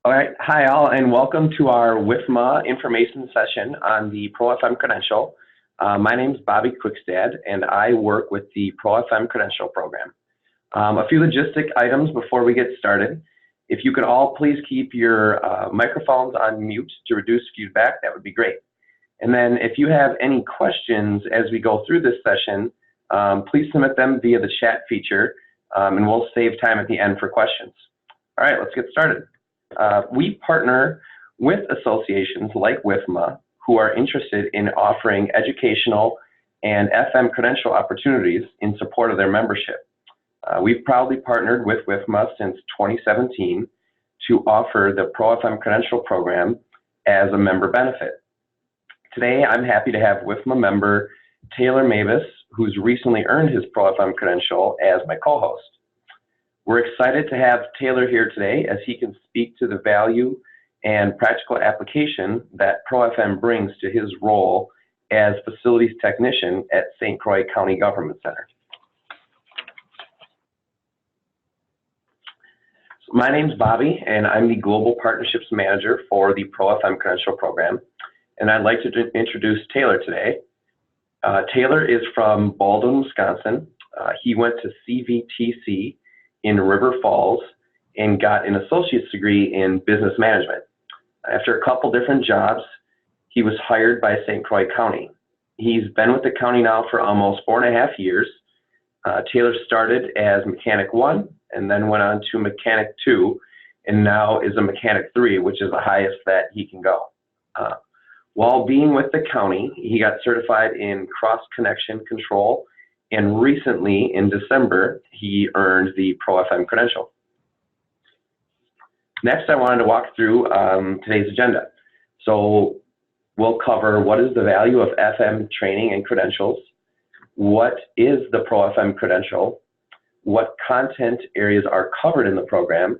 All right, hi all, and welcome to our WIFMA information session on the ProFM Credential. My name is Bobby Quickstad, and I work with the ProFM Credential Program. A few logistic items before we get started. If you could all please keep your microphones on mute to reduce feedback, that would be great. And then if you have any questions as we go through this session, please submit them via the chat feature, and we'll save time at the end for questions. All right, let's get started. We partner with associations like WIFMA who are interested in offering educational and FM credential opportunities in support of their membership. We've proudly partnered with WIFMA since 2017 to offer the ProFM Credential Program as a member benefit. Today, I'm happy to have WIFMA member Taylor Mavis, who's recently earned his ProFM credential, as my co-host. We're excited to have Taylor here today as he can speak to the value and practical application that ProFM brings to his role as facilities technician at St. Croix County Government Center. So my name's Bobby, and I'm the Global Partnerships Manager for the ProFM Credential Program, and I'd like to introduce Taylor today. Taylor is from Baldwin, Wisconsin. He went to CVTC in River Falls and got an associate's degree in business management. After a couple different jobs, he was hired by St. Croix County. He's been with the county now for almost 4.5 years. Taylor started as Mechanic 1 and then went on to Mechanic 2 and now is a Mechanic 3, which is the highest that he can go. While being with the county, he got certified in cross-connection control, and recently, in December, he earned the ProFM credential. Next, I wanted to walk through today's agenda. So we'll cover what is the value of FM training and credentials, what is the ProFM credential, what content areas are covered in the program,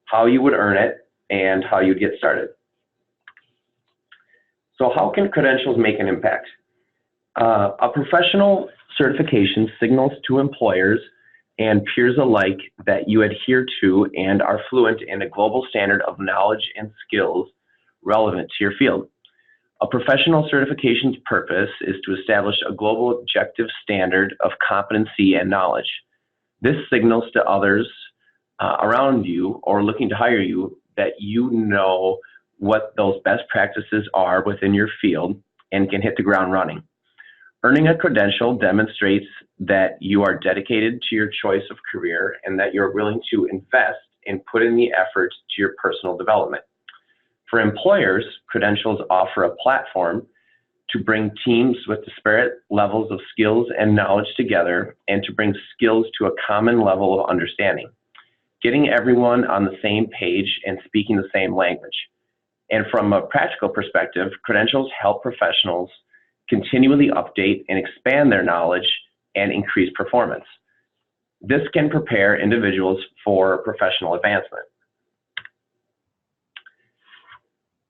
how you would earn it, and how you'd get started. So how can credentials make an impact? A professional certification signals to employers and peers alike that you adhere to and are fluent in a global standard of knowledge and skills relevant to your field. A professional certification's purpose is to establish a global objective standard of competency and knowledge. This signals to others around you or looking to hire you that you know what those best practices are within your field and can hit the ground running. Earning a credential demonstrates that you are dedicated to your choice of career and that you're willing to invest and put in the effort to your personal development. For employers, credentials offer a platform to bring teams with disparate levels of skills and knowledge together and to bring skills to a common level of understanding, getting everyone on the same page and speaking the same language. And from a practical perspective, credentials help professionals continually update and expand their knowledge and increase performance. This can prepare individuals for professional advancement.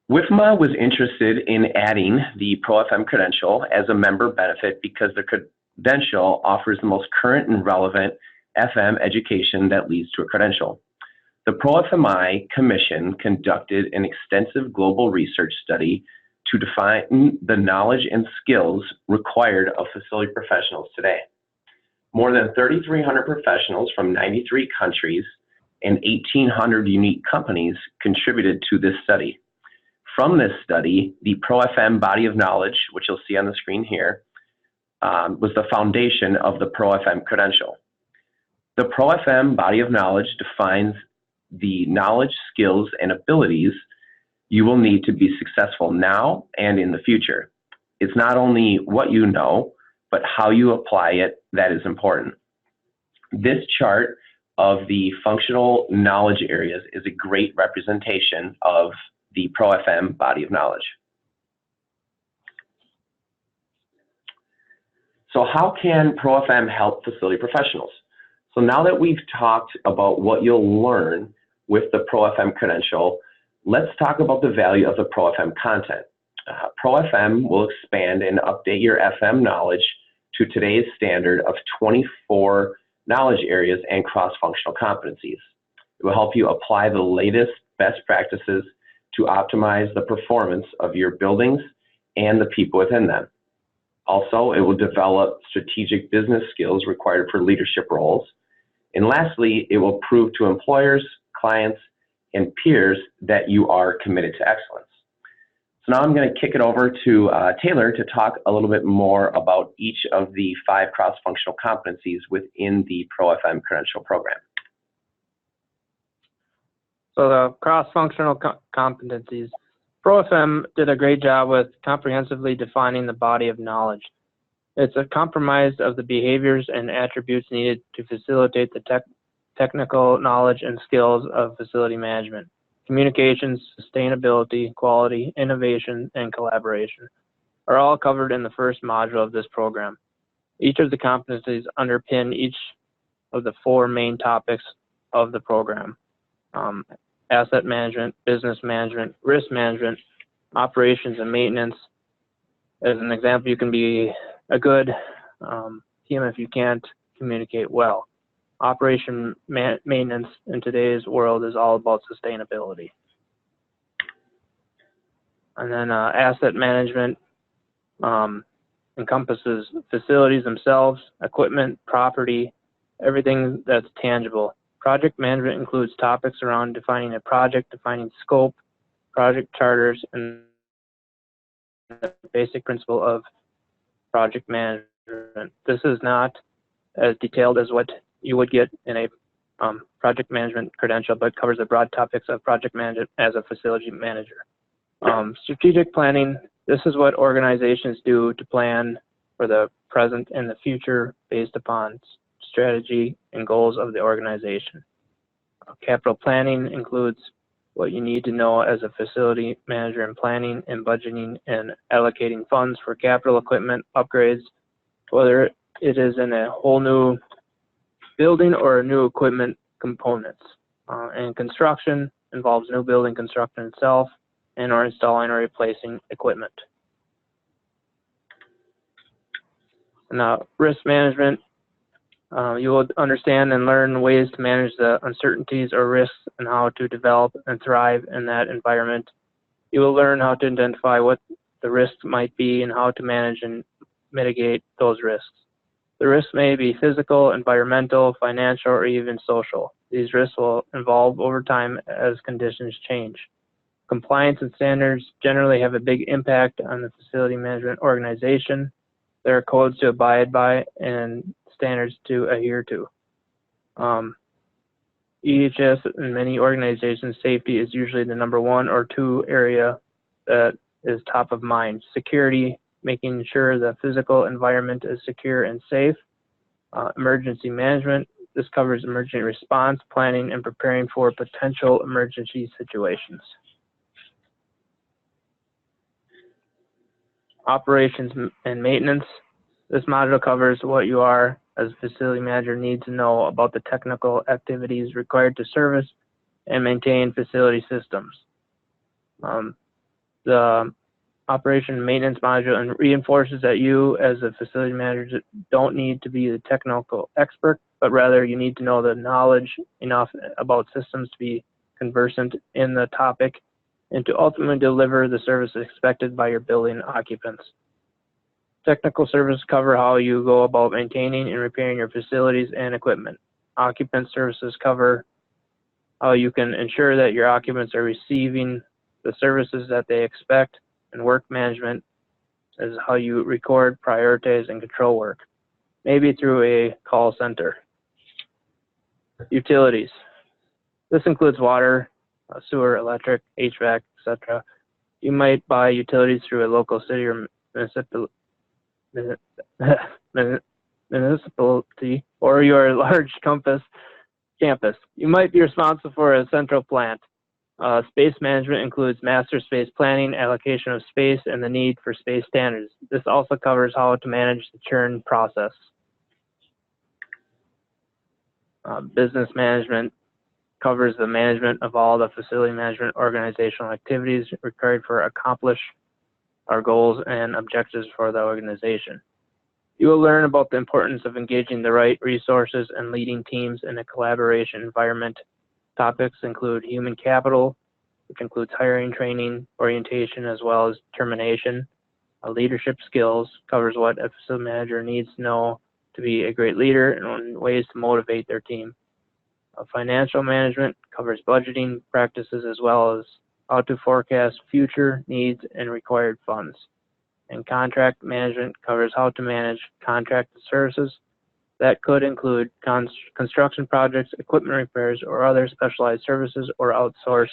WIFMA was interested in adding the ProFM credential as a member benefit because the credential offers the most current and relevant FM education that leads to a credential. The ProFMI Commission conducted an extensive global research study to define the knowledge and skills required of facility professionals today. More than 3,300 professionals from 93 countries and 1,800 unique companies contributed to this study. From this study, the ProFM body of knowledge, which you'll see on the screen here, was the foundation of the ProFM credential. The ProFM body of knowledge defines the knowledge, skills, and abilities you will need to be successful now and in the future. It's not only what you know, but how you apply it that is important. This chart of the functional knowledge areas is a great representation of the ProFM body of knowledge. So how can ProFM help facility professionals? So now that we've talked about what you'll learn with the ProFM credential, let's talk about the value of the ProFM content. ProFM will expand and update your FM knowledge to today's standard of 24 knowledge areas and cross-functional competencies. It will help you apply the latest best practices to optimize the performance of your buildings and the people within them. Also, it will develop strategic business skills required for leadership roles. And lastly, it will prove to employers, clients, and peers that you are committed to excellence. So now I'm going to kick it over to Taylor to talk a little bit more about each of the 5 cross-functional competencies within the ProFM Credential Program. So the cross-functional competencies, ProFM did a great job with comprehensively defining the body of knowledge. It's a compromise of the behaviors and attributes needed to facilitate the technical knowledge and skills of facility management. Communications, sustainability, quality, innovation, and collaboration are all covered in the first module of this program. Each of the competencies underpin each of the 4 main topics of the program: asset management, business management, risk management, operations, and maintenance. As an example, you can be a good team if you can't communicate well. Operation maintenance in today's world is all about sustainability. And then asset management encompasses facilities themselves, equipment, property, everything that's tangible. Project management includes topics around defining a project, defining scope, project charters, and the basic principle of project management. This is not as detailed as what you would get in a project management credential, but covers the broad topics of project management as a facility manager. Strategic planning, this is what organizations do to plan for the present and the future based upon strategy and goals of the organization. Capital planning includes what you need to know as a facility manager in planning and budgeting and allocating funds for capital equipment upgrades, whether it is in a whole new building or new equipment components. And construction involves new building construction itself and or installing or replacing equipment. Now, risk management, you will understand and learn ways to manage the uncertainties or risks and how to develop and thrive in that environment. You will learn how to identify what the risks might be and how to manage and mitigate those risks. The risks may be physical, environmental, financial, or even social. These risks will evolve over time as conditions change. Compliance and standards generally have a big impact on the facility management organization. There are codes to abide by and standards to adhere to. EHS in many organizations, safety is usually the #1 or 2 area that is top of mind. Security, making sure the physical environment is secure and safe. Emergency management, this covers emergency response, planning, and preparing for potential emergency situations. Operations and maintenance, this module covers what you are as a facility manager need to know about the technical activities required to service and maintain facility systems. The operation and maintenance module reinforces that you as a facility manager don't need to be the technical expert, but rather you need to know the knowledge enough about systems to be conversant in the topic and to ultimately deliver the service expected by your building occupants. Technical services cover how you go about maintaining and repairing your facilities and equipment. Occupant services cover how you can ensure that your occupants are receiving the services that they expect, and work management is how you record, prioritize, and control work, maybe through a call center. Utilities. This includes water, sewer, electric, HVAC, etc. You might buy utilities through a local city or municipality or your large campus. You might be responsible for a central plant. Space management includes master space planning, allocation of space, and the need for space standards. This also covers how to manage the churn process. Business management covers the management of all the facility management organizational activities required for accomplish our goals and objectives for the organization. You will learn about the importance of engaging the right resources and leading teams in a collaboration environment. Topics include human capital, which includes hiring, training, orientation, as well as termination. Leadership skills covers what a facility manager needs to know to be a great leader and ways to motivate their team. Financial management covers budgeting practices as well as how to forecast future needs and required funds. And contract management covers how to manage contracted services. That could include construction projects, equipment repairs, or other specialized services or outsourced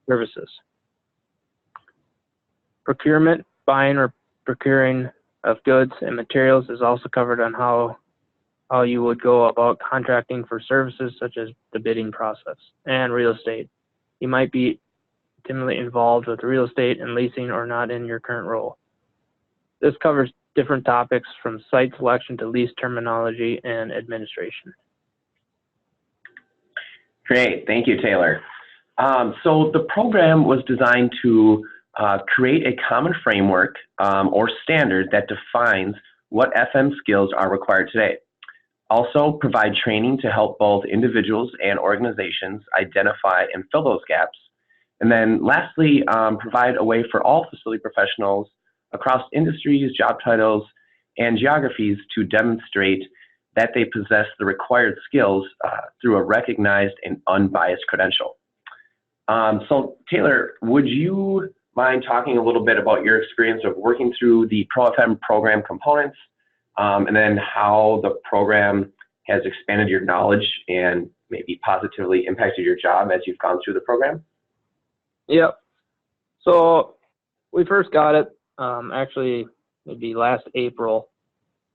services. Procurement, buying or procuring of goods and materials is also covered on how you would go about contracting for services such as the bidding process. And real estate. You might be intimately involved with real estate and leasing or not in your current role. This covers different topics from site selection to lease terminology and administration. Great, thank you, Taylor. So the program was designed to create a common framework or standard that defines what FM skills are required today. Also provide training to help both individuals and organizations identify and fill those gaps. And then lastly, provide a way for all facility professionals across industries, job titles, and geographies to demonstrate that they possess the required skills through a recognized and unbiased credential. So Taylor, would you mind talking a little bit about your experience of working through the ProFM program components, and then how the program has expanded your knowledge and maybe positively impacted your job as you've gone through the program? Yep. So we first got it actually maybe last April,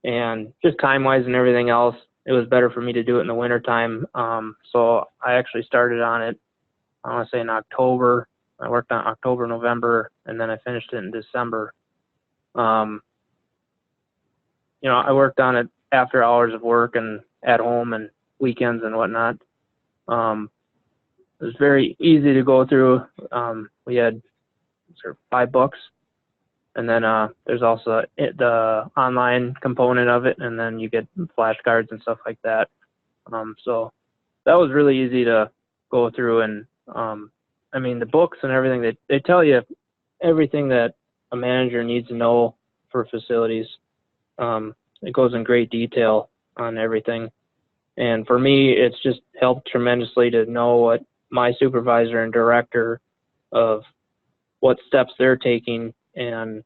and just time-wise and everything else, it was better for me to do it in the wintertime. So I actually started on it, I want to say in October. I worked on October, November, and then I finished it in December. You know, I worked on it after hours of work and at home and weekends and whatnot. It was very easy to go through. We had sort of 5 books, and then there's also the online component of it, and then you get flashcards and stuff like that. So that was really easy to go through, and I mean, the books and everything, they tell you everything that a manager needs to know for facilities. It goes in great detail on everything. And for me, it's just helped tremendously to know what my supervisor and director of what steps they're taking, and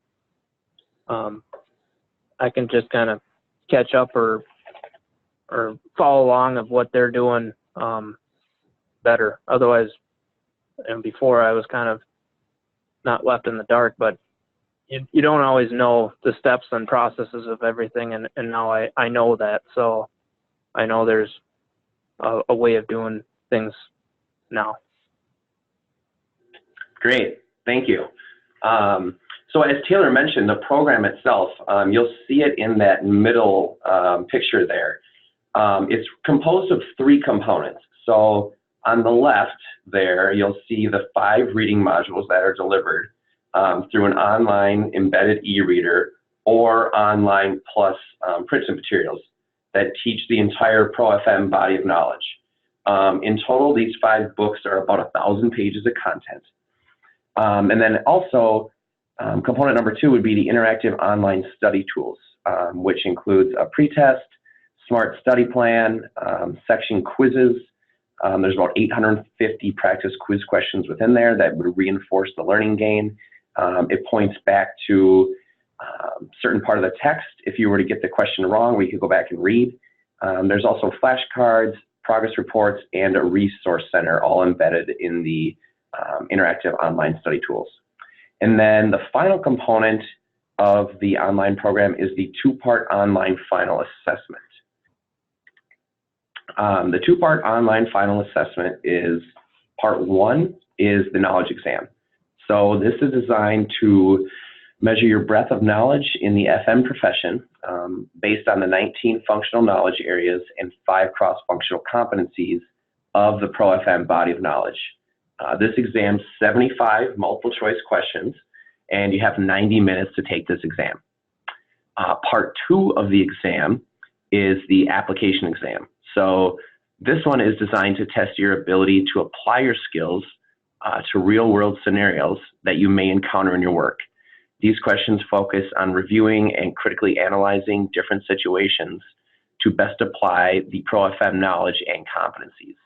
I can just kind of catch up or follow along of what they're doing better. Otherwise, and before I was kind of not left in the dark, but you don't always know the steps and processes of everything, and now I know that, so I know there's a way of doing things now. Great, thank you. So as Taylor mentioned, the program itself, you'll see it in that middle picture there. It's composed of 3 components. So on the left there, you'll see the 5 reading modules that are delivered through an online embedded e-reader or online plus printed materials that teach the entire ProFM body of knowledge. In total, these 5 books are about 1,000 pages of content. And then also, component number 2 would be the interactive online study tools, which includes a pretest, smart study plan, section quizzes. There's about 850 practice quiz questions within there that would reinforce the learning gain. It points back to certain part of the text if you were to get the question wrong, we could go back and read. There's also flashcards, progress reports, and a resource center all embedded in the interactive online study tools. And then the final component of the online program is the 2-part online final assessment. The 2-part online final assessment is part 1 is the knowledge exam. So this is designed to measure your breadth of knowledge in the FM profession based on the 19 functional knowledge areas and 5 cross-functional competencies of the ProFM body of knowledge. This exam's 75 multiple choice questions, and you have 90 minutes to take this exam. Part 2 of the exam is the application exam. So this one is designed to test your ability to apply your skills to real-world scenarios that you may encounter in your work. These questions focus on reviewing and critically analyzing different situations to best apply the ProFM knowledge and competencies.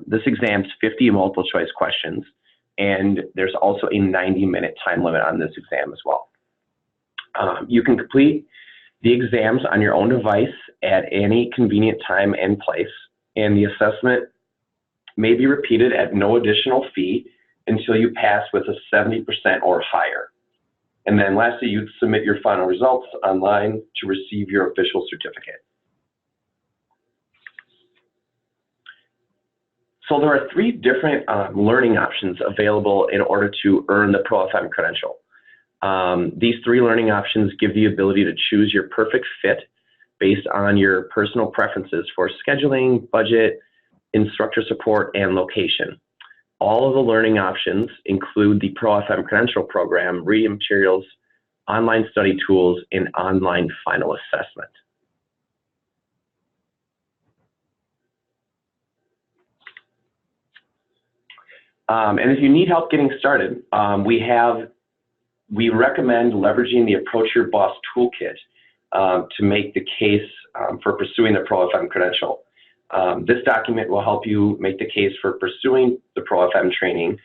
This exam's 50 multiple choice questions, and there's also a 90-minute time limit on this exam as well. You can complete the exams on your own device at any convenient time and place, and the assessment may be repeated at no additional fee until you pass with a 70% or higher. And then lastly, you submit your final results online to receive your official certificate. So there are 3 different learning options available in order to earn the ProFM credential. These 3 learning options give the ability to choose your perfect fit based on your personal preferences for scheduling, budget, instructor support, and location. All of the learning options include the ProFM Credential Program, reading materials, online study tools, and online final assessment. And if you need help getting started, we recommend leveraging the Approach Your Boss toolkit to make the case for pursuing the ProFM credential. This document will help you make the case for pursuing the ProFM training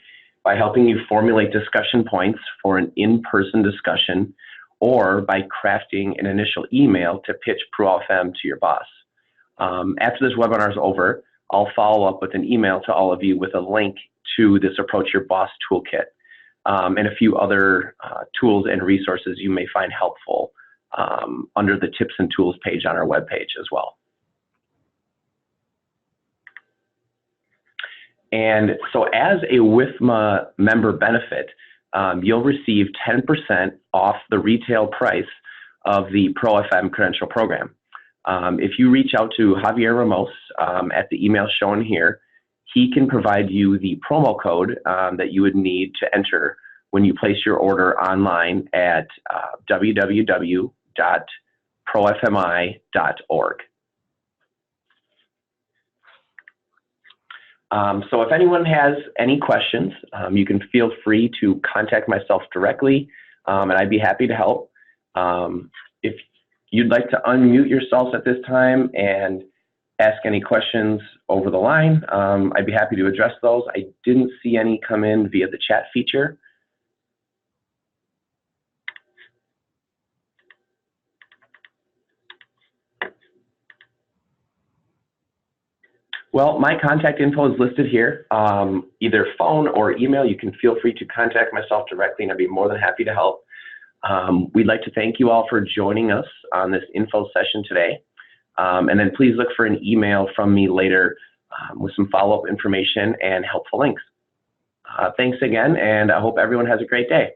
by helping you formulate discussion points for an in-person discussion, or by crafting an initial email to pitch ProFM to your boss. After this webinar is over, I'll follow up with an email to all of you with a link to this Approach Your Boss toolkit and a few other tools and resources you may find helpful under the Tips and Tools page on our webpage as well. And so as a WIFMA member benefit, you'll receive 10% off the retail price of the ProFM Credential Program. If you reach out to Javier Ramos at the email shown here, he can provide you the promo code that you would need to enter when you place your order online at www.profmi.org. So if anyone has any questions, you can feel free to contact myself directly, and I'd be happy to help. If you'd like to unmute yourselves at this time and ask any questions over the line, I'd be happy to address those. I didn't see any come in via the chat feature. Well, my contact info is listed here, either phone or email. You can feel free to contact myself directly, and I'd be more than happy to help. We'd like to thank you all for joining us on this info session today. And then please look for an email from me later with some follow-up information and helpful links. Thanks again, and I hope everyone has a great day.